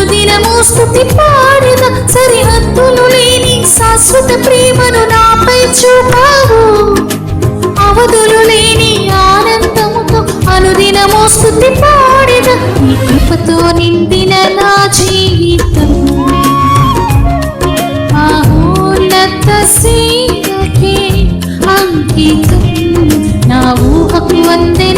అనుదినము స్తుతి పాడెద సరిహద్దులు లేని శాశ్వత ప్రేమను నాపై చూపావు అవధులు లేని ఆనందముతో అనుదినము స్తుతి పాడెద నీ కృపతో నిండిన నా జీవితం మహోన్నత సేవకే అంకితం నా ఊహకు వందే